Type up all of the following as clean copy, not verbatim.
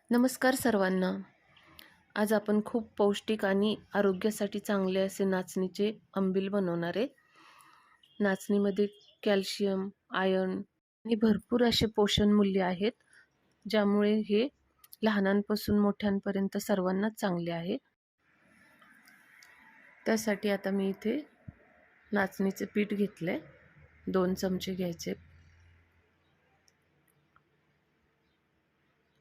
नमस्कार सर्वांना. आज आपण खूप पौष्टिक आणि आरोग्यासाठी चांगले असे नाचणीचे आंबील बनवणार आहे. नाचणीमध्ये कॅल्शियम, आयर्न आणि भरपूर असे पोषण मूल्य आहेत, ज्यामुळे हे लहानांपासून मोठ्यांपर्यंत सर्वांनाच चांगले आहे. त्यासाठी आता मी इथे नाचणीचे पीठ घेतले, 2 चमचे घ्यायचे.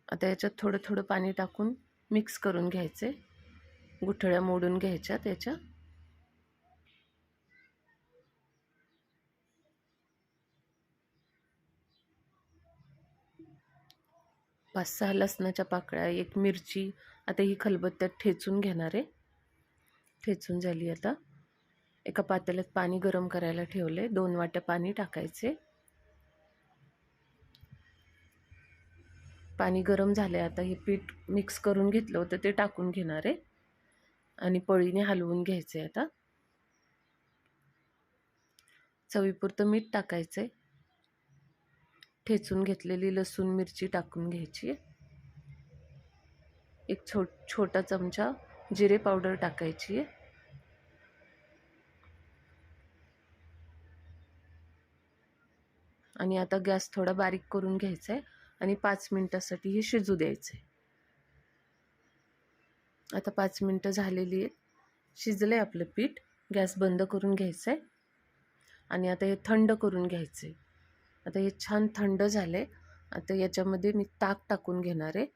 आता याच्यात थोडं थोडं पाणी टाकून मिक्स करून घ्यायचे. गुठळ्या मोडून घ्यायच्या त्याच्या. 5-6 लसणाच्या पाकळ्या, 1 मिरची. आता ही खलबत्त्यात ठेचून घेणार आहे. ठेचून झाली. आता एका पातेल्यात पाणी गरम करायला ठेवले. 2 वाट्या पाणी टाकायचे. पाणी गरम झाले. आता हे पीठ मिक्स करून घेतलं होतं ते टाकून घेणार आहे आणि पळीने हलवून घ्यायचे. आता चवीपुरतं मीठ टाकायचंय. ठेचून घेतलेली लसूण मिरची टाकून घ्यायची. एक छोटा चमचा जिरे पावडर टाकायची आहे. आणि आता गॅस थोडा बारीक करून घ्यायचा आहे आणि 5 मिनिटासाठी हे शिजू द्यायचे. आता 5 मिनिटं झालेली आहेत. शिजलंय आपलं पीठ. गॅस बंद करून घ्यायचं आहे आणि आता हे थंड करून घ्यायचं आहे. आता हे छान थंड झाले. आता याच्यामध्ये मी ताक टाकून घेणार आहे.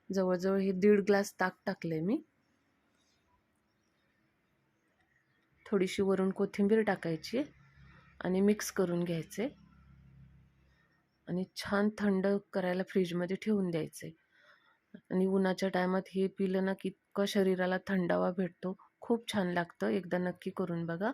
जवळजवळ हे 1.5 ग्लास ताक टाकले मी. थोडीशी वरून कोथिंबीर टाकायची आणि मिक्स करून घ्यायचे आणि छान थंड करायला फ्रीजमध्ये ठेवून द्यायचे. आणि उन्हाच्या टायमात हे पिलं ना की इतकं शरीराला थंडावा भेटतो. खूप छान लागतं. एकदा नक्की करून बघा.